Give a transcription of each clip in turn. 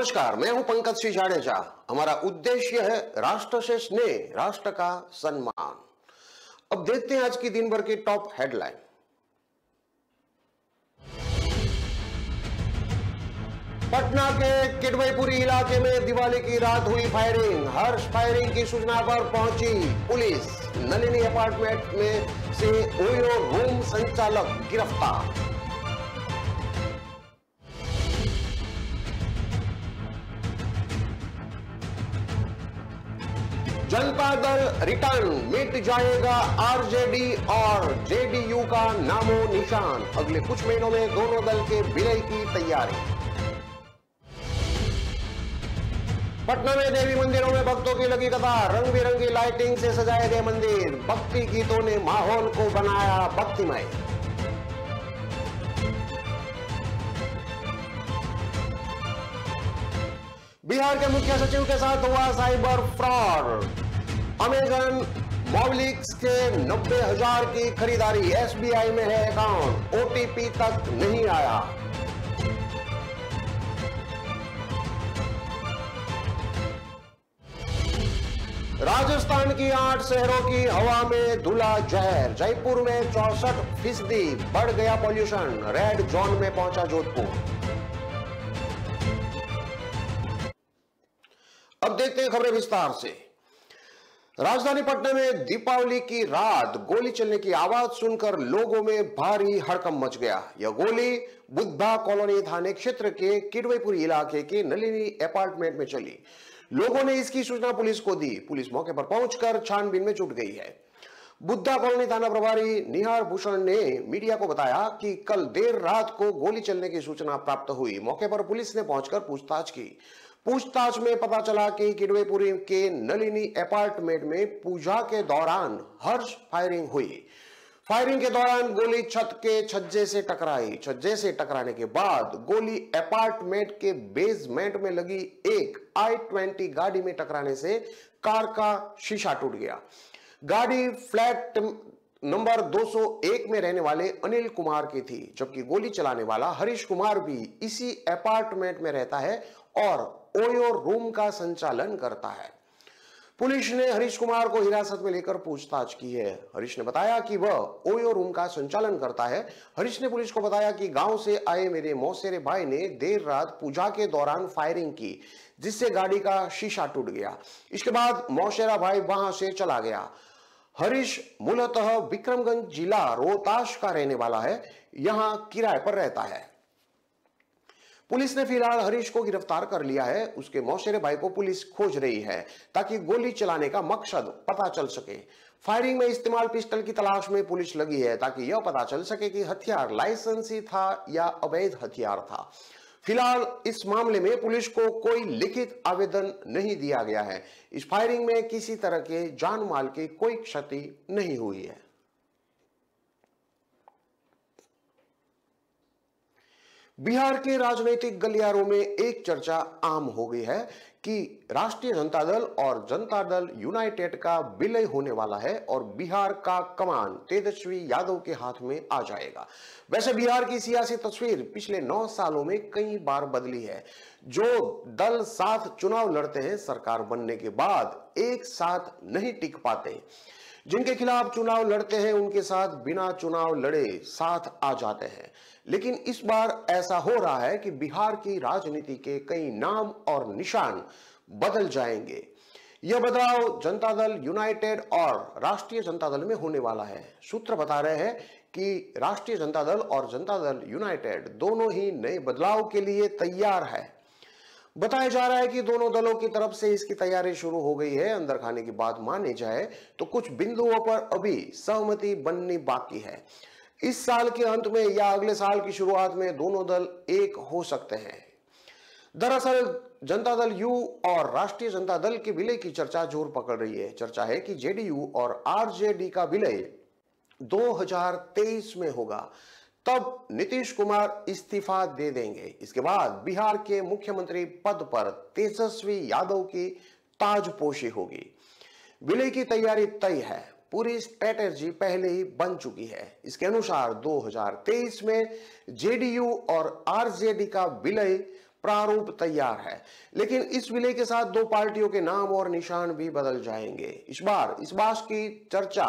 नमस्कार, मैं हूं पंकज सिंह जाडेजा। हमारा उद्देश्य है राष्ट्र से स्नेह, राष्ट्र का सम्मान। अब देखते हैं आज की दिन भर की टॉप हेडलाइन। पटना के किडवईपुरी इलाके में दिवाली की रात हुई फायरिंग। हर्ष फायरिंग की सूचना पर पहुंची पुलिस। नलिनी अपार्टमेंट में से ओयो रूम संचालक गिरफ्तार। जनता दल रिटर्न, मिट जाएगा आरजेडी और जेडीयू का नामो निशान। अगले कुछ महीनों में दोनों दल के विलय की तैयारी। पटना में देवी मंदिरों में भक्तों की लगी कतार। रंग बिरंगी लाइटिंग से सजाए गए मंदिर। भक्ति गीतों ने माहौल को बनाया भक्तिमय। बिहार के मुख्य सचिव के साथ हुआ साइबर फ्रॉड। अमेजन मोबाइल्स के 90,000 की खरीदारी। एसबीआई में है अकाउंट, ओटीपी तक नहीं आया। राजस्थान की 8 शहरों की हवा में धुला जहर। जयपुर में 64% बढ़ गया पॉल्यूशन। रेड जोन में पहुंचा जोधपुर। अब देखते हैं खबरें विस्तार से। राजधानी पटना में दीपावली की रात गोली चलने की आवाज सुनकर लोगों में भारी हड़कंप मच गया। यह गोली बुद्धा कॉलोनी थाने क्षेत्र के किडवईपुरी इलाके के नलिनी अपार्टमेंट में चली। लोगों ने इसकी सूचना पुलिस को दी। पुलिस मौके पर पहुंचकर छानबीन में जुट गई है। बुद्धा कॉलोनी थाना प्रभारी निहार भूषण ने मीडिया को बताया कि कल देर रात को गोली चलने की सूचना प्राप्त हुई। मौके पर पुलिस ने पहुंचकर पूछताछ की। पूछताछ में पता चला कि किडवईपुरी के नलिनी अपार्टमेंट में पूजा के दौरान हर्ष फायरिंग हुई। फायरिंग के दौरान गोली छत के छज्जे से टकराई। छज्जे से टकराने के बाद गोली अपार्टमेंट के बेसमेंट में लगी एक i20 गाड़ी में टकराने से कार का शीशा टूट गया। गाड़ी फ्लैट नंबर 201 में रहने वाले अनिल कुमार की थी, जबकि गोली चलाने वाला हरीश कुमार भी इसी अपार्टमेंट में रहता है और ओयो रूम का संचालन करता है। पुलिस ने हरीश कुमार को हिरासत में लेकर पूछताछ की है। हरीश ने बताया कि वह ओयो रूम का संचालन करता है। हरीश ने पुलिस को बताया कि गांव से आए मेरे मौसेरे भाई ने देर रात पूजा के दौरान फायरिंग की, जिससे गाड़ी का शीशा टूट गया। इसके बाद मौसेरा भाई वहां से चला गया। हरीश मूलतः विक्रमगंज जिला रोहतास का रहने वाला है, यहां किराए पर रहता है। पुलिस ने फिलहाल हरीश को गिरफ्तार कर लिया है। उसके मौसेरे भाई को पुलिस खोज रही है ताकि गोली चलाने का मकसद पता चल सके। फायरिंग में इस्तेमाल पिस्टल की तलाश में पुलिस लगी है ताकि यह पता चल सके कि हथियार लाइसेंसी था या अवैध हथियार था। फिलहाल इस मामले में पुलिस को कोई लिखित आवेदन नहीं दिया गया है। इस फायरिंग में किसी तरह के जान माल की कोई क्षति नहीं हुई है। बिहार के राजनीतिक गलियारों में एक चर्चा आम हो गई है कि राष्ट्रीय जनता दल और जनता दल यूनाइटेड का विलय होने वाला है और बिहार का कमान तेजस्वी यादव के हाथ में आ जाएगा। वैसे बिहार की सियासी तस्वीर पिछले 9 सालों में कई बार बदली है। जो दल साथ चुनाव लड़ते हैं, सरकार बनने के बाद एक साथ नहीं टिक पाते। जिनके खिलाफ चुनाव लड़ते हैं, उनके साथ बिना चुनाव लड़े साथ आ जाते हैं। लेकिन इस बार ऐसा हो रहा है कि बिहार की राजनीति के कई नाम और निशान बदल जाएंगे। यह बदलाव जनता दल यूनाइटेड और राष्ट्रीय जनता दल में होने वाला है। सूत्र बता रहे हैं कि राष्ट्रीय जनता दल और जनता दल यूनाइटेड दोनों ही नए बदलाव के लिए तैयार है। बताया जा रहा है कि दोनों दलों की तरफ से इसकी तैयारी शुरू हो गई है। अंदर खाने की बात मानी जाए तो कुछ बिंदुओं पर अभी सहमति बननी बाकी है। इस साल के अंत में या अगले साल की शुरुआत में दोनों दल एक हो सकते हैं। दरअसल जनता दल यू और राष्ट्रीय जनता दल के विलय की चर्चा जोर पकड़ रही है। चर्चा है कि जेडीयू और आरजेडी का विलय 2023 में होगा। तब नीतीश कुमार इस्तीफा दे देंगे। इसके बाद बिहार के मुख्यमंत्री पद पर तेजस्वी यादव की ताजपोशी होगी। विलय की तैयारी तय है। पूरी स्ट्रेटेजी पहले ही बन चुकी है। इसके अनुसार 2023 में जेडीयू और आरजेडी का विलय प्रारूप तैयार है, लेकिन इस विलय के साथ दो पार्टियों के नाम और निशान भी बदल जाएंगे। इस बार इस बात की चर्चा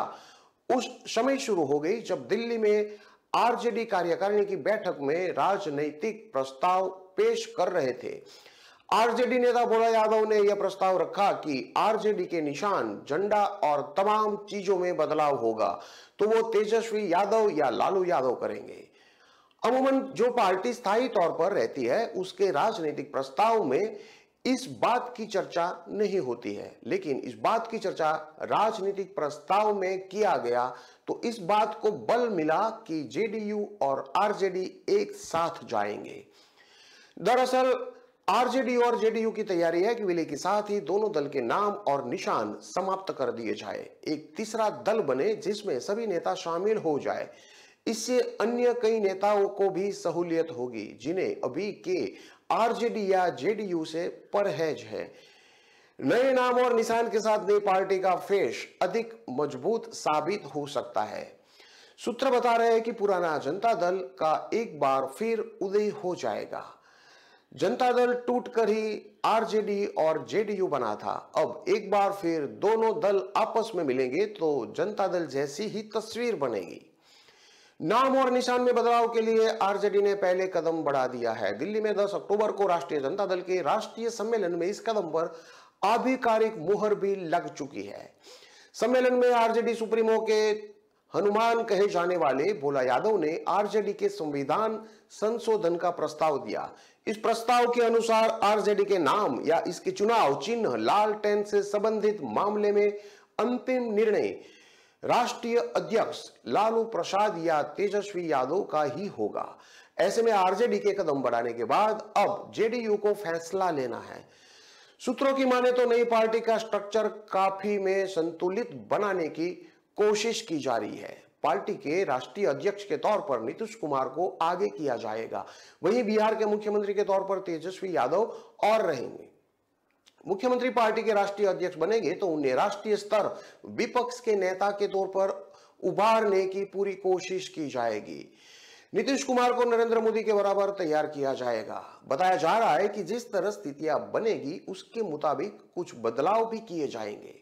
उस समय शुरू हो गई जब दिल्ली में आरजेडी कार्यकारिणी की बैठक में राजनीतिक प्रस्ताव पेश कर रहे थे। आरजेडी नेता भोला यादव ने यह प्रस्ताव रखा कि आरजेडी के निशान, झंडा और तमाम चीजों में बदलाव होगा तो वो तेजस्वी यादव या लालू यादव करेंगे। अमूमन जो पार्टी स्थायी तौर पर रहती है उसके राजनीतिक प्रस्ताव में इस बात की चर्चा नहीं होती है, लेकिन इस बात की चर्चा राजनीतिक प्रस्ताव में किया गया तो इस बात को बल मिला कि जेडीयू और आरजेडी एक साथ जाएंगे। दरअसल आरजेडी और जेडीयू की तैयारी है कि विलय के साथ ही दोनों दल के नाम और निशान समाप्त कर दिए जाए, एक तीसरा दल बने जिसमें सभी नेता शामिल हो जाए। इससे अन्य कई नेताओं को भी सहूलियत होगी जिन्हें अभी के आरजेडी या जेडीयू से परहेज है। नए नाम और निशान के साथ नई पार्टी का फेस अधिक मजबूत साबित हो सकता है। सूत्र बता रहे हैं कि पुराना जनता दल का एक बार फिर उदय हो जाएगा। जनता दल टूटकर ही आरजेडी और जेडीयू बना था, अब एक बार फिर दोनों दल आपस में मिलेंगे तो जनता दल जैसी ही तस्वीर बनेगी। नाम और निशान में बदलाव के लिए आरजेडी ने पहले कदम बढ़ा दिया है। दिल्ली में 10 अक्टूबर को राष्ट्रीय जनता दल के राष्ट्रीय सम्मेलन में इस कदम पर आधिकारिक मुहर भी लग चुकी है। सम्मेलन में आरजेडी सुप्रीमो के हनुमान कहे जाने वाले भोला यादव ने आरजेडी के संविधान संशोधन का प्रस्ताव दिया। इस प्रस्ताव के अनुसार आरजेडी के नाम या इसके चुनाव चिन्ह लालटेन से संबंधित मामले में अंतिम निर्णय राष्ट्रीय अध्यक्ष लालू प्रसाद या तेजस्वी यादव का ही होगा। ऐसे में आरजेडी के कदम बढ़ाने के बाद अब जेडीयू को फैसला लेना है। सूत्रों की माने तो नई पार्टी का स्ट्रक्चर काफी में संतुलित बनाने की कोशिश की जा रही है। पार्टी के राष्ट्रीय अध्यक्ष के तौर पर नीतीश कुमार को आगे किया जाएगा, वहीं बिहार के मुख्यमंत्री के तौर पर तेजस्वी यादव और रहेंगे। मुख्यमंत्री पार्टी के राष्ट्रीय अध्यक्ष बनेंगे तो उन्हें राष्ट्रीय स्तर विपक्ष के नेता के तौर पर उभारने की पूरी कोशिश की जाएगी। नीतीश कुमार को नरेंद्र मोदी के बराबर तैयार किया जाएगा। बताया जा रहा है कि जिस तरह स्थितियां बनेगी उसके मुताबिक कुछ बदलाव भी किए जाएंगे।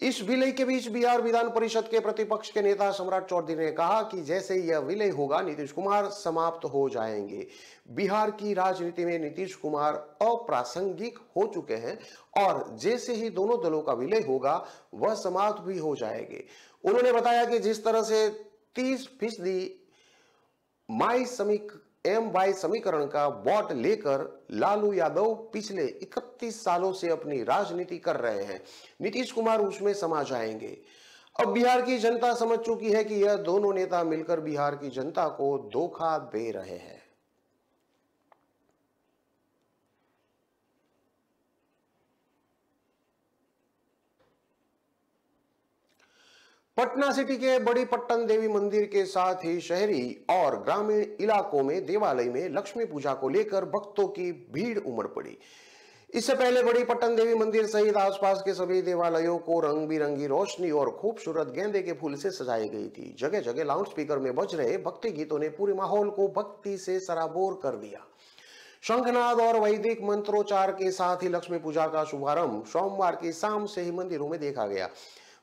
इस विलय के बीच बिहार विधान परिषद के प्रतिपक्ष के नेता सम्राट चौधरी ने कहा कि जैसे यह विलय होगा नीतीश कुमार समाप्त हो जाएंगे। बिहार की राजनीति में नीतीश कुमार अप्रासंगिक हो चुके हैं और जैसे ही दोनों दलों का विलय होगा वह समाप्त भी हो जाएंगे। उन्होंने बताया कि जिस तरह से 30% MY समीकरण का वोट लेकर लालू यादव पिछले 31 सालों से अपनी राजनीति कर रहे हैं, नीतीश कुमार उसमें समा जाएंगे। अब बिहार की जनता समझ चुकी है कि यह दोनों नेता मिलकर बिहार की जनता को धोखा दे रहे हैं। पटना सिटी के बड़ी पट्टन देवी मंदिर के साथ ही शहरी और ग्रामीण इलाकों में देवालय में लक्ष्मी पूजा को लेकर भक्तों की भीड़ उमड़ पड़ी। इससे पहले बड़ी पट्टन देवी मंदिर सहित आसपास के सभी देवालयों को रंग बिरंगी रोशनी और खूबसूरत गेंदे के फूल से सजाई गई थी। जगह जगह लाउड स्पीकर में बज रहे भक्ति गीतों ने पूरे माहौल को भक्ति से सराबोर कर दिया। शंखनाद और वैदिक मंत्रोच्चार के साथ ही लक्ष्मी पूजा का शुभारंभ सोमवार की शाम से ही मंदिरों में देखा गया।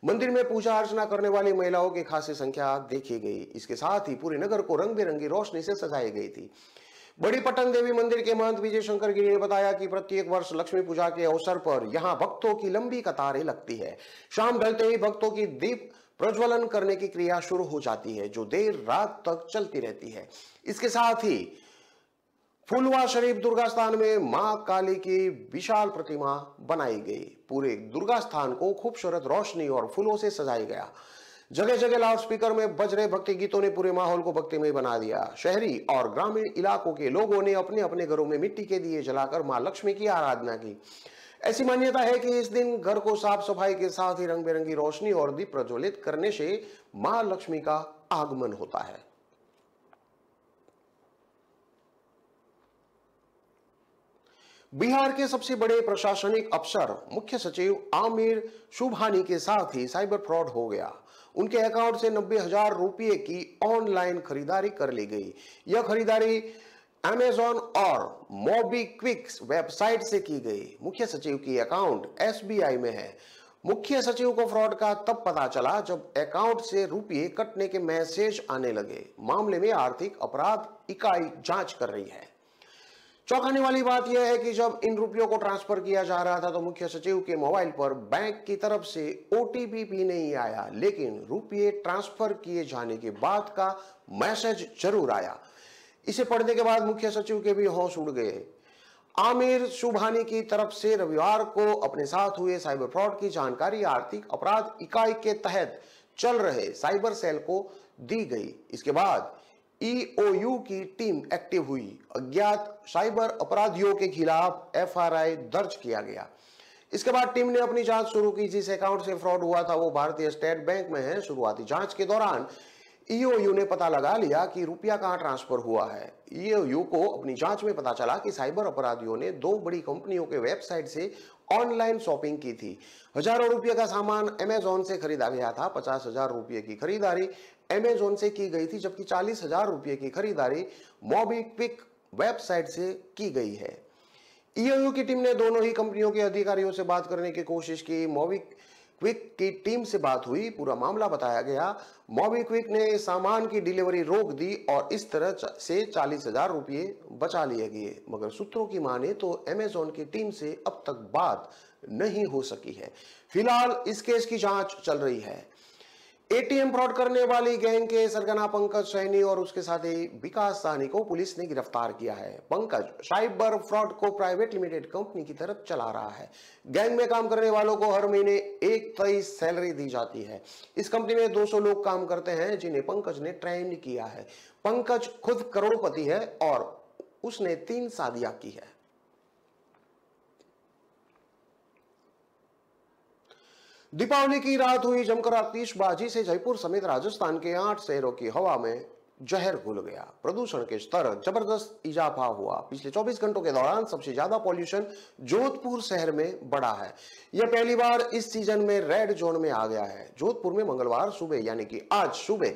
मंदिर में पूजा अर्चना करने वाली महिलाओं की खासी संख्या देखी गई। इसके साथ ही पूरे नगर को रंग बिरंगी रोशनी से सजाई गई थी। बड़ी पट्टन देवी मंदिर के महंत विजय शंकर गिरी ने बताया कि प्रत्येक वर्ष लक्ष्मी पूजा के अवसर पर यहां भक्तों की लंबी कतारें लगती है। शाम ढलते ही भक्तों की दीप प्रज्वलन करने की क्रिया शुरू हो जाती है जो देर रात तक चलती रहती है। इसके साथ ही फुलवा शरीफ दुर्गा स्थान में मां काली की विशाल प्रतिमा बनाई गई। पूरे दुर्गा स्थान को खूबसूरत रोशनी और फूलों से सजाया गया। जगह जगह लाउड स्पीकर में बज रहे भक्ति गीतों ने पूरे माहौल को भक्तिमय बना दिया। शहरी और ग्रामीण इलाकों के लोगों ने अपने अपने घरों में मिट्टी के दिए जलाकर मां लक्ष्मी की आराधना की। ऐसी मान्यता है कि इस दिन घर को साफ सफाई के साथ ही रंग बिरंगी रोशनी और दीप प्रज्वलित करने से मां लक्ष्मी का आगमन होता है। बिहार के सबसे बड़े प्रशासनिक अफसर मुख्य सचिव आमिर सुबहानी के साथ ही साइबर फ्रॉड हो गया। उनके अकाउंट से 90,000 रुपये की ऑनलाइन खरीदारी कर ली गई। यह खरीदारी अमेजॉन और मोबीक्विक वेबसाइट से की गई। मुख्य सचिव की अकाउंट एसबीआई में है। मुख्य सचिव को फ्रॉड का तब पता चला जब अकाउंट से रुपये कटने के मैसेज आने लगे। मामले में आर्थिक अपराध इकाई जांच कर रही है। चौंकाने वाली बात यह है कि जब इन रुपयों को ट्रांसफर किया जा रहा था तो मुख्य सचिव के मोबाइल पर बैंक की तरफ से ओटीपी भी नहीं आया, लेकिन रुपये ट्रांसफर किए जाने के बाद का मैसेज जरूर आया। इसे पढ़ने के बाद मुख्य सचिव के भी होश उड़ गए। आमिर सुबहानी की तरफ से रविवार को अपने साथ हुए साइबर फ्रॉड की जानकारी आर्थिक अपराध इकाई के तहत चल रहे साइबर सेल को दी गई। इसके बाद ईओयू की टीम एक्टिव हुई। अज्ञात साइबर अपराधियों के खिलाफ एफआईआर दर्ज किया गया। इसके बाद टीम ने अपनी जांच शुरू की। जिस अकाउंट से फ्रॉड हुआ था वो भारतीय स्टेट बैंक में है। शुरुआती जांच के दौरान ईओयू ने पता लगा लिया कि रुपया कहां ट्रांसफर हुआ है। ईओयू को अपनी जांच में पता चला कि साइबर अपराधियों ने 2 बड़ी कंपनियों के वेबसाइट से ऑनलाइन शॉपिंग की थी। हजारों रुपये का सामान अमेजॉन से खरीदा गया था। 50,000 रुपये की खरीदारी अमेजॉन से की गई थी, जबकि 40,000 रुपये की खरीदारी मोबीक्विक वेबसाइट से की गई है। ईओयू की टीम ने दोनों ही कंपनियों के अधिकारियों से बात करने की कोशिश की। मोबीक्विक की टीम से बात हुई, पूरा मामला बताया गया। मोबीक्विक ने सामान की डिलीवरी रोक दी और इस तरह से 40,000 रुपये बचा लिए गए। मगर सूत्रों की माने तो अमेजॉन की टीम से अब तक बात नहीं हो सकी है। फिलहाल इस केस की जांच चल रही है। एटीएम फ्रॉड करने वाली गैंग के सरगना पंकज सैनी और उसके साथी विकास साहनी को पुलिस ने गिरफ्तार किया है। पंकज साइबर फ्रॉड को प्राइवेट लिमिटेड कंपनी की तरफ चला रहा है। गैंग में काम करने वालों को हर महीने एक तय सैलरी दी जाती है। इस कंपनी में 200 लोग काम करते हैं जिन्हें पंकज ने ट्रेन किया है। पंकज खुद करोड़पति है और उसने 3 शादियां की है। दीपावली की रात हुई जमकर आतिशबाजी से जयपुर समेत राजस्थान के 8 शहरों की हवा में जहर घुल गया। प्रदूषण के स्तर जबरदस्त इजाफा हुआ। पिछले 24 घंटों के दौरान सबसे ज्यादा पॉल्यूशन जोधपुर शहर में बढ़ा है। यह पहली बार इस सीजन में रेड जोन में आ गया है। जोधपुर में मंगलवार सुबह यानी कि आज सुबह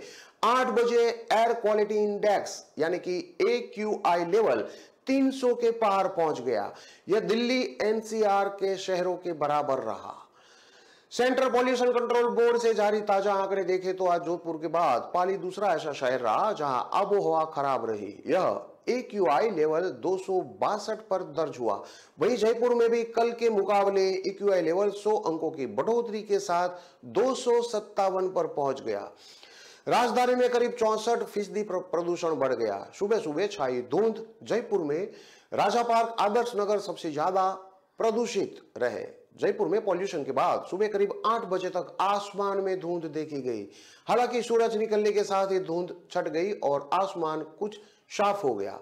8 बजे एयर क्वालिटी इंडेक्स यानी कि AQI लेवल 300 के पार पहुंच गया। यह दिल्ली NCR के शहरों के बराबर रहा। सेंट्रल पॉल्यूशन कंट्रोल बोर्ड से जारी ताजा आंकड़े देखें तो आज जोधपुर के बाद पाली दूसरा ऐसा शहर रहा जहां आबोहवा खराब रही। यह AQI लेवल 262 पर दर्ज हुआ। वहीं जयपुर में भी कल के मुकाबले AQI लेवल 100 अंकों की बढ़ोतरी के साथ 257 पर पहुंच गया। राजधानी में करीब 64% प्रदूषण बढ़ गया। सुबह सुबह छाई धुंध। जयपुर में राजा पार्क, आदर्श नगर सबसे ज्यादा प्रदूषित रहे। जयपुर में पॉल्यूशन के बाद सुबह करीब 8 बजे तक आसमान में धुंध देखी गई। हालांकि सूरज निकलने के साथ ही धुंध छट गई और आसमान कुछ साफ हो गया।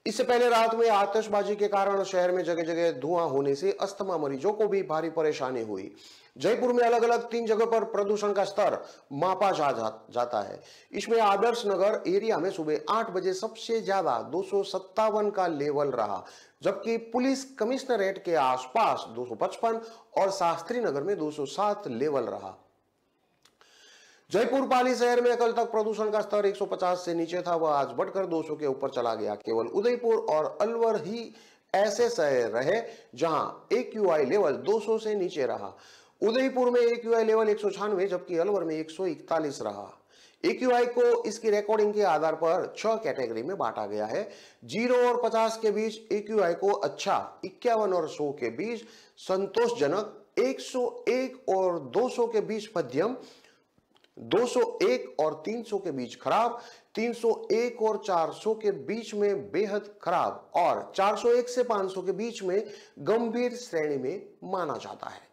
इससे पहले रात में आतिशबाजी के कारण शहर में जगह जगह धुआं होने से अस्थमा मरीजों को भी भारी परेशानी हुई। जयपुर में अलग अलग 3 जगह पर प्रदूषण का स्तर मापा जाता है। इसमें आदर्श नगर एरिया में सुबह 8 बजे सबसे ज्यादा 257 का लेवल रहा, जबकि पुलिस कमिश्नरेट के आसपास 255 और शास्त्री नगर में 207 लेवल रहा। जयपुर पाली शहर में कल तक प्रदूषण का स्तर 150 से नीचे था, वह आज बढ़कर 200 के ऊपर चला गया। केवल उदयपुर और अलवर ही ऐसे शहर रहे जहां AQI लेवल 200 से नीचे रहा। उदयपुर में AQI लेवल 196 जबकि अलवर में 141 रहा। AQI को इसकी रिकॉर्डिंग के आधार पर 6 कैटेगरी में बांटा गया है। 0 और 50 के बीच AQI को अच्छा, 51 और 100 के बीच संतोषजनक, 101 और 200 के बीच मध्यम, 201 और 300 के बीच खराब, 301 और 400 के बीच में बेहद खराब और 401 से 500 के बीच में गंभीर श्रेणी में माना जाता है।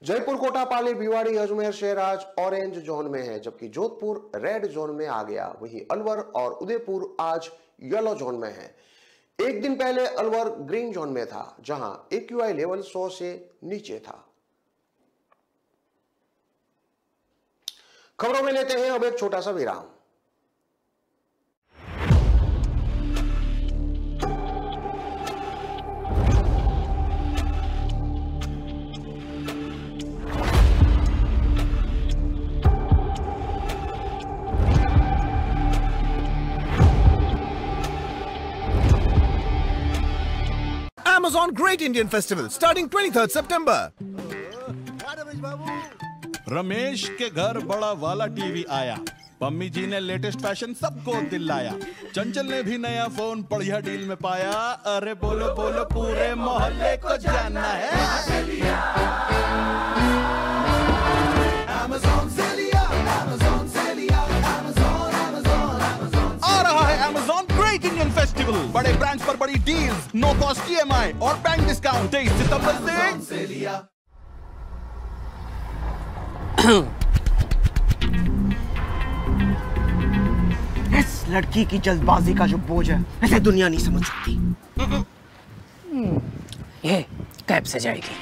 जयपुर, कोटा, पाली, भिवाड़ी, अजमेर शहर आज ऑरेंज जोन में है, जबकि जोधपुर रेड जोन में आ गया। वहीं अलवर और उदयपुर आज येलो जोन में है। एक दिन पहले अलवर ग्रीन जोन में था, जहां AQI लेवल 100 से नीचे था। खबरों में लेते हैं अब एक छोटा सा विराम। Amazon Great Indian Festival starting 23rd September. Ramesh के घर बड़ा वाला टीवी आया, पम्मी जी ने लेटेस्ट फैशन सबको दिलाया, चंचल ने भी नया फोन बढ़िया डील में पाया। अरे बोलो बोलो पूरे मोहल्ले को जानना है। Amazon से लिया, Amazon से लिया, Amazon, Amazon, Amazon। आ रहा है Amazon Great Indian Festival, बड़े ब्रांड्स पर बड़ी डील्स, नो कॉस्ट EMI और बैंक डिस्काउंट 23 सितंबर से लिया। इस लड़की की जल्दबाजी का जो बोझ है इसे दुनिया नहीं समझ सकती। ये कैब से जाएगी,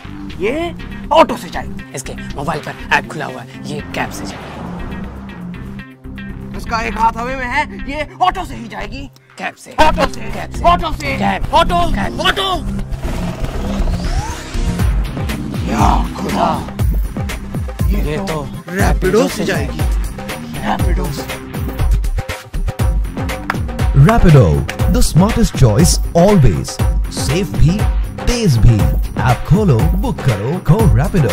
ये ऑटो से जाएगी। इसके मोबाइल पर ऐप खुला हुआ है, ये कैब से जाएगी। उसका एक हाथ हवा में है, ये ऑटो से ही जाएगी। कैब से, ऑटो से, कैब से, ऑटो से, कैब, ऑटो, कैब। ऑटो। या खुदा, ये तो रैपिडो से जाएगी। रैपिडो से। Rapido, the smartest choice always. Safe भी, तेज भी। ऐप खोलो, बुक करो, call Rapido।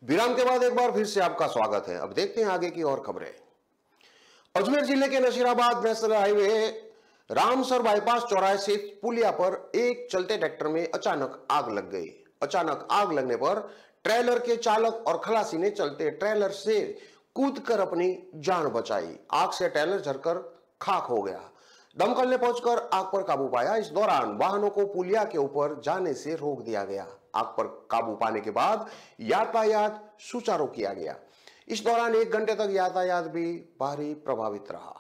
विराम के बाद एक बार फिर से आपका स्वागत है। अब देखते हैं आगे की और खबरें। अजमेर जिले के Nashirabad national highway Ramsar bypass चौराहे से पुलिया पर एक चलते ट्रैक्टर में अचानक आग लग गई। अचानक आग लगने पर ट्रेलर के चालक और खलासी ने चलते ट्रेलर से कूदकर अपनी जान बचाई। आग से ट्रेलर जलकर खाक हो गया। दमकल ने पहुंचकर आग पर काबू पाया। इस दौरान वाहनों को पुलिया के ऊपर जाने से रोक दिया गया। आग पर काबू पाने के बाद यातायात सुचारू किया गया। इस दौरान 1 घंटे तक यातायात भी भारी प्रभावित रहा।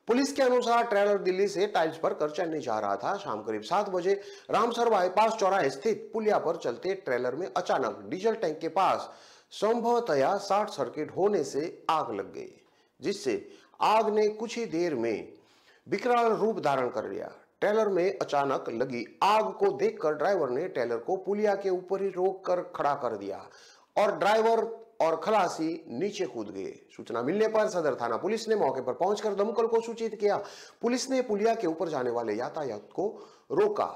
पुलिस के अनुसार ट्रेलर दिल्ली से टाइल्स भरकर चेन्नई जा रहा था। शाम करीब 7 बजे रामसर बाईपास चौराहे स्थित पुलिया पर चलते ट्रेलर में अचानक डीजल टैंक के पास संभवतया शॉर्ट सर्किट होने से आग लग गई, जिससे आग ने कुछ ही देर में विकराल रूप धारण कर लिया। ट्रेलर में अचानक लगी आग को देखकर ड्राइवर ने ट्रेलर को पुलिया के ऊपर ही रोककर खड़ा कर दिया और ड्राइवर और खलासी नीचे कूद गए। सूचना मिलने पर सदर थाना पुलिस ने मौके पर पहुंचकर दमकल को सूचित किया। पुलिस ने पुलिया के ऊपर जाने वाले यातायात को रोका।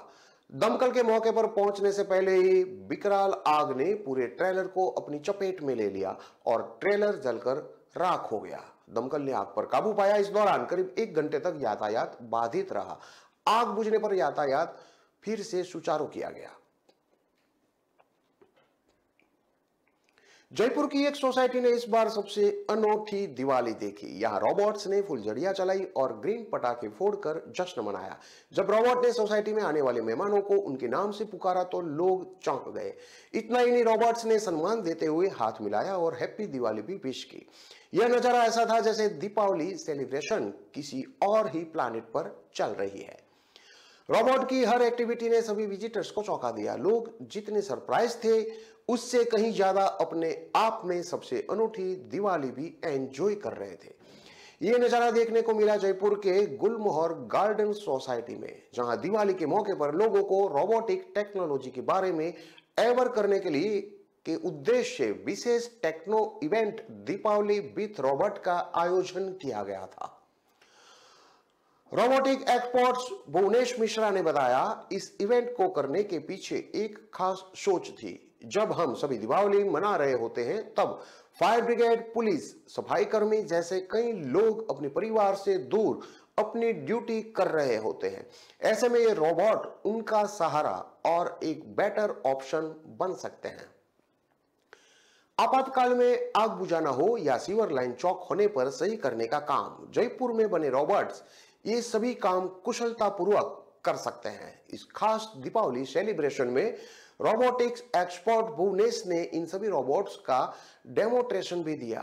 दमकल के मौके पर पहुंचने से पहले ही विकराल आग ने पूरे ट्रेलर को अपनी चपेट में ले लिया और ट्रेलर जलकर राख हो गया। दमकल ने आग पर काबू पाया। इस दौरान करीब 1 घंटे तक यातायात बाधित रहा। आग बुझने पर यातायात फिर से सुचारू किया गया। जयपुर की एक सोसाइटी ने इस बार सबसे अनोखी दिवाली देखी। यहां रोबोट्स ने फुलझड़ियां चलाई और ग्रीन पटाखे फोड़कर जश्न मनाया। जब रोबोट ने सोसाइटी में आने वाले मेहमानों को उनके नाम से पुकारा तो लोग चौंक गए। इतना ही नहीं, रोबोट्स ने सम्मान देते हुए हाथ मिलाया और हैप्पी दिवाली भी विश की। यह नजारा ऐसा था जैसे दीपावली सेलिब्रेशन किसी और ही प्लैनेट पर चल रही है। रोबोट की हर एक्टिविटी ने सभी विजिटर्स को चौंका दिया। लोग जितने सरप्राइज थे उससे कहीं ज्यादा अपने आप में सबसे अनूठी दिवाली भी एंजॉय कर रहे थे। यह नजारा देखने को मिला जयपुर के गुलमोहर गार्डन सोसाइटी में, जहां दिवाली के मौके पर लोगों को रोबोटिक टेक्नोलॉजी के बारे में अवेयर करने के लिए के उद्देश्य विशेष techno event Deepawali with robot का आयोजन किया गया था। रोबोटिक एक्सपर्ट्स भुवनेश मिश्रा ने बताया, इस इवेंट को करने के पीछे एक खास सोच थी। जब हम सभी दीपावली मना रहे होते हैं तब फायर ब्रिगेड, पुलिस, सफाई कर्मी जैसे कई लोग अपने परिवार से दूर अपनी ड्यूटी कर रहे होते हैं। ऐसे में ये रोबोट उनका सहारा और एक बेटर ऑप्शन बन सकते हैं। आपातकाल में आग बुझाना हो या सीवर लाइन चौक होने पर सही करने का काम, जयपुर में बने रोबोट्स ये सभी काम कुशलतापूर्वक कर सकते हैं। इस खास दीपावली सेलिब्रेशन में रोबोटिक्स एक्सपर्ट भुवनेश ने इन सभी रोबोट्स का डेमोन्स्ट्रेशन भी दिया।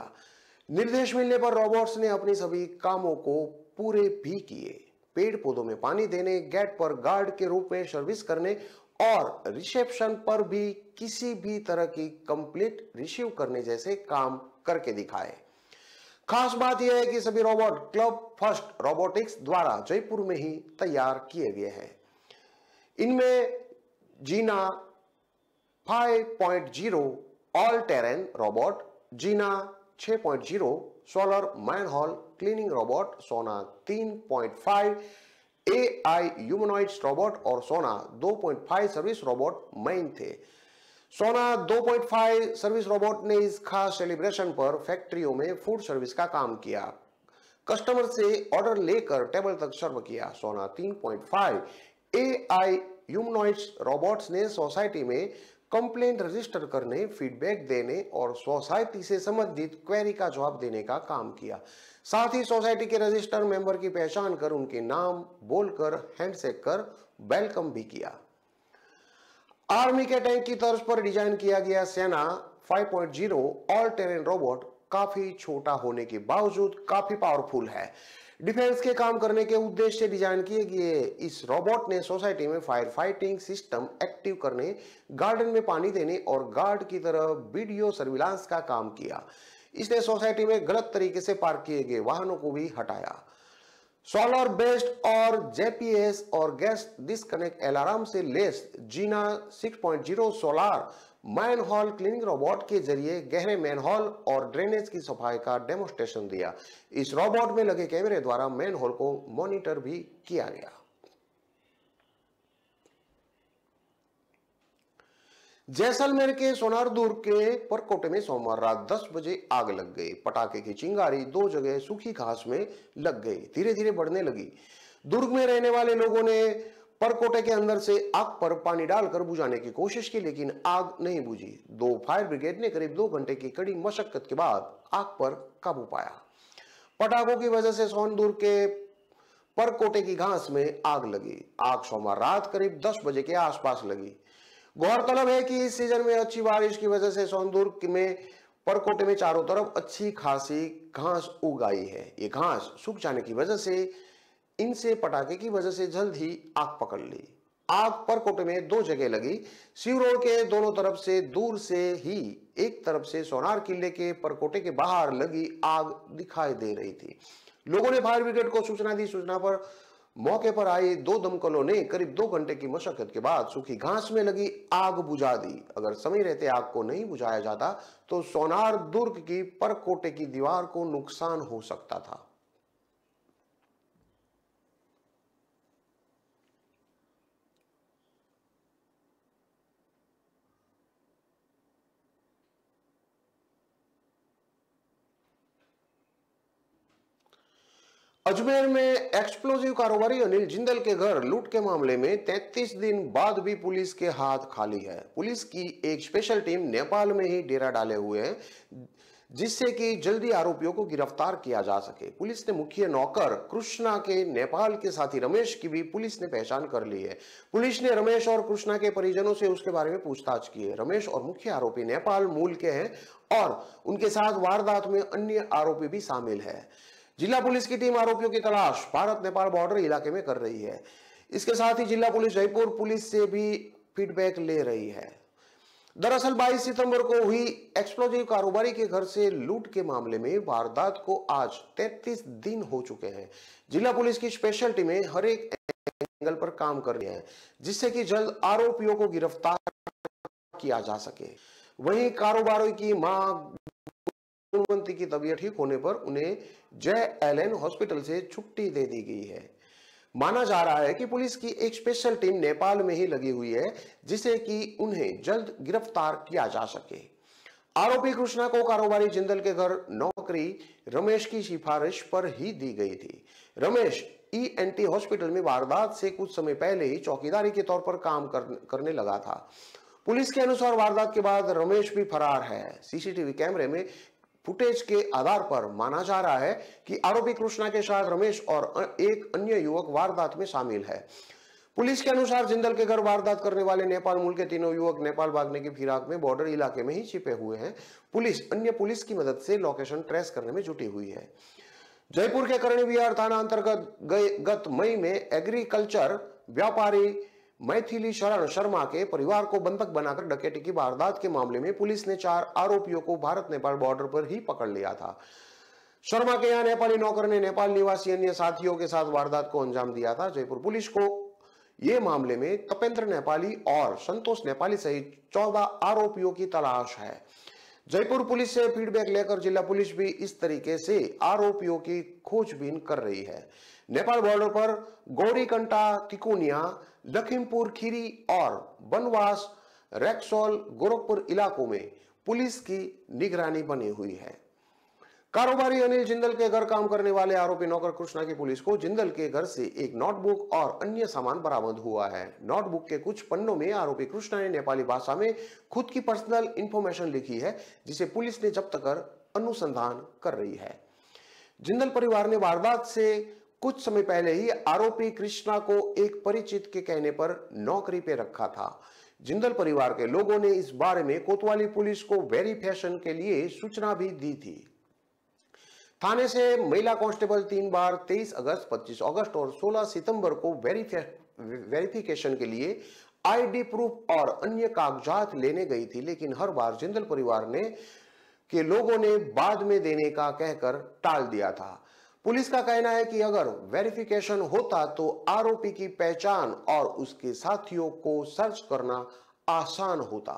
निर्देश मिलने पर रोबोट्स ने अपनी सभी कामों को पूरे भी किए। पेड़ पौधों में पानी देने, गेट पर गार्ड के रूप में सर्विस करने और रिसेप्शन पर भी किसी भी तरह की कंप्लेंट रिसीव करने जैसे काम करके दिखाए। खास बात यह है कि सभी रोबोट क्लब फर्स्ट रोबोटिक्स द्वारा जयपुर में ही तैयार किए गए हैं। इनमें जीना 5.0 ऑल टेरेन रोबोट, जीना 6.0 सोलर मैनहोल क्लीनिंग रोबोट, सोना 3.5 AI ह्यूमनॉइड्स रोबोट और सोना 2.5 सर्विस रोबोट मेन थे। सोना 2.5 सर्विस रोबोट ने इस खास सेलिब्रेशन पर फैक्ट्रियों में फूड सर्विस का काम किया, कस्टमर से ऑर्डर लेकर टेबल तक सर्व किया। सोना 3.5 AI ह्यूमनॉइड्स रोबोट्स ने सोसाइटी में कंप्लेंट रजिस्टर करने, फीडबैक देने और सोसाइटी से संबंधित क्वेरी का जवाब देने का काम किया। साथ ही सोसाइटी के रजिस्टर मेंबर की पहचान कर उनके नाम बोलकर हैंडशेक कर वेलकम भी किया। आर्मी के टैंक की तर्ज पर डिजाइन किया गया सेना 5.0 ऑल टेरेन रोबोट काफी छोटा होने के बावजूद काफी पावरफुल है। डिफेंस के काम करने के उद्देश्य से डिजाइन किए गए इस रोबोट ने सोसाइटी में फायर फाइटिंग सिस्टम एक्टिव करने, गार्डन में पानी देने और गार्ड की तरह वीडियो सर्विलांस का काम किया। इसने सोसाइटी में गलत तरीके से पार्क किए गए वाहनों को भी हटाया। सोलर बेस्ड और जेपीएस और गैस डिस्कनेक्ट अलार्म से लेस जीना 6.0 सोलर मैनहोल क्लीनिंग रोबोट के जरिए गहरे मैनहोल और ड्रेनेज की सफाई का डेमोन्स्ट्रेशन दिया। इस रोबोट में लगे कैमरे द्वारा मैनहोल को मॉनिटर भी किया गया। जैसलमेर के सोनारदुर्ग के परकोटे में सोमवार रात 10 बजे आग लग गई। पटाखे की चिंगारी 2 जगह सूखी घास में लग गई, धीरे धीरे बढ़ने लगी। दुर्ग में रहने वाले लोगों ने परकोटे के अंदर से आग पर पानी डालकर बुझाने की कोशिश की, लेकिन आग नहीं बुझी। 2 फायर ब्रिगेड ने करीब 2 घंटे की कड़ी मशक्कत के बाद आग पर काबू पाया। पटाखों की वजह से सोनदुर्ग के परकोटे की घास में आग लगी। आग सोमवार रात करीब 10 बजे के आसपास लगी। गौरतलब है कि इस सीजन में अच्छी बारिश की वजह से सोनदुर्ग में परकोटे में चारों तरफ अच्छी खासी घास उग आई है। ये घास सूख जाने की वजह से इनसे पटाखे की वजह से जल्द ही आग पकड़ ली। आग परकोटे में 2 जगह लगी। शिव रोड के दोनों तरफ से दूर से ही एक तरफ से सोनार किले के परकोटे के बाहर लगी आग दिखाई दे रही थी। लोगों ने फायर ब्रिगेड को सूचना दी। सूचना पर मौके पर आई 2 दमकलों ने करीब 2 घंटे की मशक्कत के बाद सूखी घास में लगी आग बुझा दी। अगर समय रहते आग को नहीं बुझाया जाता तो सोनार दुर्ग की परकोटे की दीवार को नुकसान हो सकता था। अजमेर में एक्सप्लोजिव कारोबारी अनिल जिंदल के घर लूट के मामले में 33 दिन बाद भी पुलिस के हाथ खाली है। पुलिस की एक स्पेशल टीम नेपाल में ही डेरा डाले हुए है, जिससे कि जल्दी आरोपियों को गिरफ्तार किया जा सके। पुलिस ने मुख्य नौकर कृष्णा के नेपाल के साथी रमेश की भी पुलिस ने पहचान कर ली है। पुलिस ने रमेश और कृष्णा के परिजनों से उसके बारे में पूछताछ की है। रमेश और मुख्य आरोपी नेपाल मूल के हैं और उनके साथ वारदात में अन्य आरोपी भी शामिल है। जिला पुलिस की टीम आरोपियों की तलाश भारत नेपाल बॉर्डर इलाके में कर रही है। इसके साथ ही जिला पुलिस जयपुर पुलिस से भी फीडबैक ले रही है। दरअसल 22 सितंबर को हुई एक्सप्लोजिव कारोबारी के घर से लूट के मामले में वारदात को आज 33 दिन हो चुके हैं। जिला पुलिस की स्पेशल टीमें हर एक एंगल पर काम कर रही हैं, जिससे कि जल्द आरोपियों को गिरफ्तार किया जा सके। वहीं कारोबारी की मां गुणवंती की तबीयत ठीक होने पर उन्हें JLN हॉस्पिटल से छुट्टी दे दी गई है। माना जा रहा है कि पुलिस की एक स्पेशल टीम नेपाल में ही लगी हुई है, जिससे कि उन्हें जल्द गिरफ्तार किया जा सके। आरोपी कृष्णा को कारोबारी जिंदल के घर नौकरी रमेश की सिफारिश पर ही दी गई थी। रमेश ENT हॉस्पिटल में वारदात से कुछ समय पहले ही चौकीदारी के तौर पर काम करने लगा था। पुलिस के अनुसार वारदात के बाद रमेश भी फरार है। सीसीटीवी कैमरे में फुटेज के आधार पर माना जा रहा है कि आरोपी कृष्णा के साथ रमेश और एक अन्य युवक वारदात में शामिल है। पुलिस के अनुसार जिंदल के घर वारदात करने वाले नेपाल मूल के तीनों युवक नेपाल भागने की फिराक में बॉर्डर इलाके में ही छिपे हुए हैं। पुलिस अन्य पुलिस की मदद से लोकेशन ट्रेस करने में जुटी हुई है। जयपुर के करणी विहार थाना अंतर्गत गत मई में एग्रीकल्चर व्यापारी मैथिली शरण शर्मा के परिवार को बंधक बनाकर डकैती की वारदात के मामले में पुलिस ने 4 आरोपियों को भारत नेपाल बॉर्डर पर ही पकड़ लिया था। शर्मा के यहाँ नेपाली नौकर ने नेपाल निवासी अन्य साथियों के साथ वारदात को अंजाम दिया था। जयपुर पुलिस को यह मामले में तपेंद्र नेपाली और संतोष नेपाली सहित 14 आरोपियों की तलाश है। जयपुर पुलिस से फीडबैक लेकर जिला पुलिस भी इस तरीके से आरोपियों की खोजबीन कर रही है। नेपाल बॉर्डर पर गौरीकंटा, तिकोनिया, लखीमपुर खीरी और बनवास, रैक्सोल, गोरखपुर इलाकों में पुलिस की निगरानी बनी हुई है। कारोबारी अनिल जिंदल के घर काम करने वाले आरोपी नौकर कृष्णा की पुलिस को जिंदल के घर से एक नोटबुक और अन्य सामान बरामद हुआ है। नोटबुक के कुछ पन्नों में आरोपी कृष्णा ने नेपाली भाषा में खुद की पर्सनल इंफॉर्मेशन लिखी है, जिसे पुलिस ने जब्त कर अनुसंधान कर रही है। जिंदल परिवार ने वारदात से कुछ समय पहले ही आरोपी कृष्णा को एक परिचित के कहने पर नौकरी पे रखा था। जिंदल परिवार के लोगों ने इस बारे में कोतवाली पुलिस को वेरिफिकेशन के लिए सूचना भी दी थी। थाने से महिला कांस्टेबल 3 बार 23 अगस्त, 25 अगस्त और 16 सितंबर को वेरिफिकेशन के लिए आईडी प्रूफ और अन्य कागजात लेने गई थी, लेकिन हर बार जिंदल परिवार के लोगों ने बाद में देने का कहकर टाल दिया था। पुलिस का कहना है कि अगर वेरिफिकेशन होता तो आरोपी की पहचान और उसके साथियों को सर्च करना आसान होता।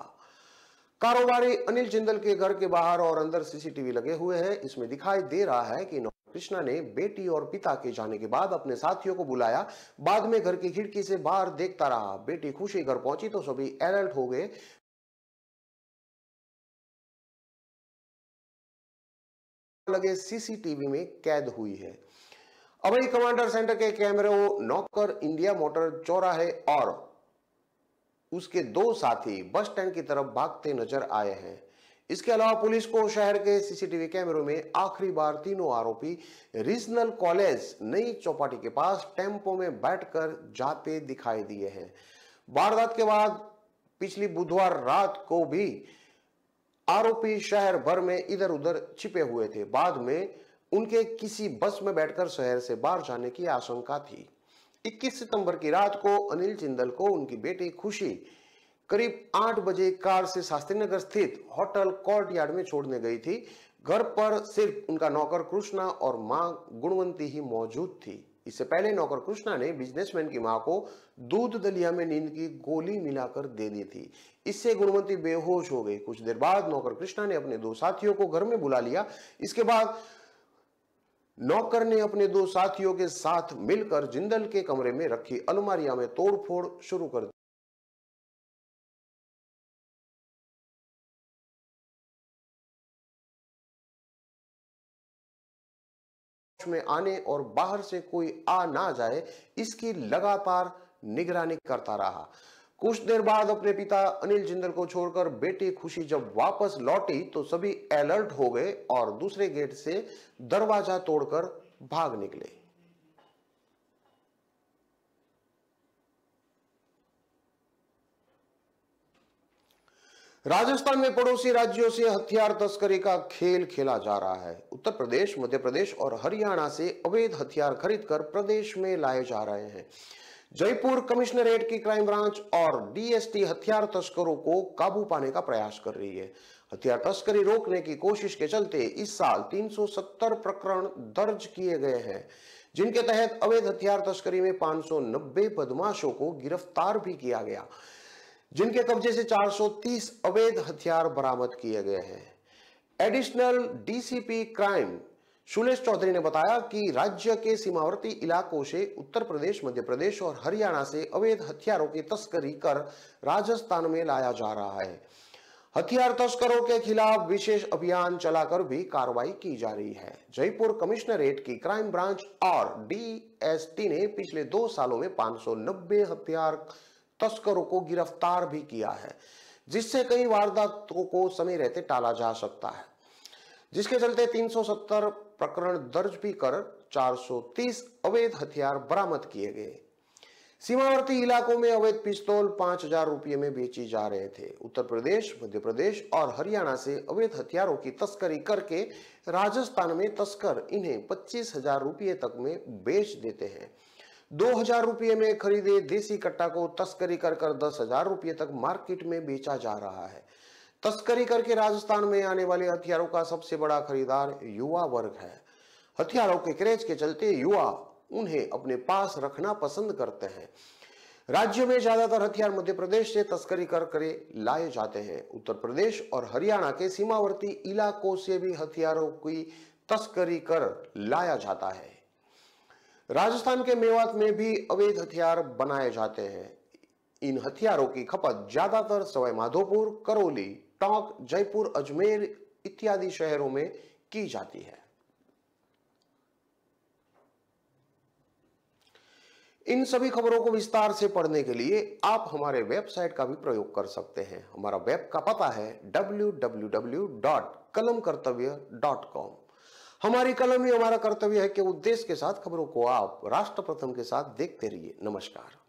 कारोबारी अनिल जिंदल के घर के बाहर और अंदर सीसीटीवी लगे हुए हैं। इसमें दिखाई दे रहा है कि कृष्णा ने बेटी और पिता के जाने के बाद अपने साथियों को बुलाया, बाद में घर की खिड़की से बाहर देखता रहा। बेटी खुशी घर पहुंची तो सभी अलर्ट हो गए। लगे सीसीटीवी में कैद हुई है। अभय कमांडर सेंटर के कैमरे नौकर इंडिया मोटर चौराहे और उसके 2 साथी बस स्टैंड की तरफ भागते नजर आए हैं। इसके अलावा पुलिस को शहर के सीसीटीवी कैमरों में आखिरी बार तीनों आरोपी रीजनल कॉलेज नई चौपाटी के पास टेम्पो में बैठकर जाते दिखाई दिए हैं। वारदात के बाद पिछली बुधवार रात को भी आरोपी शहर भर में इधर उधर छिपे हुए थे। बाद में उनके किसी बस में बैठकर शहर से बाहर जाने की आशंका थी। 21 सितंबर की रात को अनिल जिंदल को उनकी बेटी खुशी करीब 8 बजे कार से शास्त्रीनगर स्थित होटल कोर्टयार्ड में छोड़ने गई थी। घर पर सिर्फ उनका नौकर कृष्णा और मां गुणवंती ही मौजूद थी। इससे पहले नौकर कृष्णा ने बिजनेसमैन की मां को दूध दलिया में नींद की गोली मिलाकर दे दी थी। इससे गुणवंती बेहोश हो गई। कुछ देर बाद नौकर कृष्णा ने अपने 2 साथियों को घर में बुला लिया। इसके बाद नौकर ने अपने 2 साथियों के साथ मिलकर जिंदल के कमरे में रखी अलमारियां में तोड़फोड़ शुरू कर दी। में आने और बाहर से कोई आ ना जाए, इसकी लगातार निगरानी करता रहा। कुछ देर बाद अपने पिता अनिल जिंदल को छोड़कर बेटी खुशी जब वापस लौटी तो सभी अलर्ट हो गए और दूसरे गेट से दरवाजा तोड़कर भाग निकले। राजस्थान में पड़ोसी राज्यों से हथियार तस्करी का खेल खेला जा रहा है। उत्तर प्रदेश, मध्य प्रदेश और हरियाणा से अवैध हथियार खरीदकर प्रदेश में लाए जा रहे हैं। जयपुर कमिश्नरेट की क्राइम ब्रांच और डीएसटी हथियार तस्करों को काबू पाने का प्रयास कर रही है। हथियार तस्करी रोकने की कोशिश के चलते इस साल 370 प्रकरण दर्ज किए गए हैं, जिनके तहत अवैध हथियार तस्करी में 590 बदमाशों को गिरफ्तार भी किया गया, जिनके कब्जे से 430 अवैध हथियार बरामद किए गए हैं। Additional DCP crime Sulesh Chaudhary ने बताया कि राज्य के सीमावर्ती इलाकों से उत्तर प्रदेश, मध्य प्रदेश और हरियाणा से अवैध हथियारों की तस्करी कर राजस्थान में लाया जा रहा है। हथियार तस्करों के खिलाफ विशेष अभियान चलाकर भी कार्रवाई की जा रही है। जयपुर कमिश्नरेट की क्राइम ब्रांच और डीएसटी ने पिछले 2 सालों में 590 हथियार तस्करों को गिरफ्तार भी किया है, जिससे कई वारदातों को समय रहते टाला जा सकता है, जिसके चलते 370 प्रकरण दर्ज भी कर 430 अवैध हथियार बरामद किए गए। सीमावर्ती इलाकों में अवैध पिस्तौल 5000 रुपये में बेची जा रहे थे। उत्तर प्रदेश, मध्य प्रदेश और हरियाणा से अवैध हथियारों की तस्करी करके राजस्थान में तस्कर इन्हें 25,000 रुपये तक में बेच देते हैं। 2000 रुपये में खरीदे देसी कट्टा को तस्करी कर 10,000 रुपये तक मार्केट में बेचा जा रहा है। तस्करी करके राजस्थान में आने वाले हथियारों का सबसे बड़ा खरीदार युवा वर्ग है। हथियारों के क्रेज के चलते युवा उन्हें अपने पास रखना पसंद करते हैं। राज्य में ज्यादातर हथियार मध्य प्रदेश से तस्करी कर लाए जाते हैं। उत्तर प्रदेश और हरियाणा के सीमावर्ती इलाकों से भी हथियारों की तस्करी कर लाया जाता है। राजस्थान के मेवात में भी अवैध हथियार बनाए जाते हैं। इन हथियारों की खपत ज्यादातर सवाई माधोपुर, करौली, टोंक, जयपुर, अजमेर इत्यादि शहरों में की जाती है। इन सभी खबरों को विस्तार से पढ़ने के लिए आप हमारे वेबसाइट का भी प्रयोग कर सकते हैं। हमारा वेब का पता है www.kalamkartavya.com। हमारी कलम ही हमारा कर्तव्य है कि उद्देश्य के साथ खबरों को आप राष्ट्र प्रथम के साथ देखते रहिए। नमस्कार।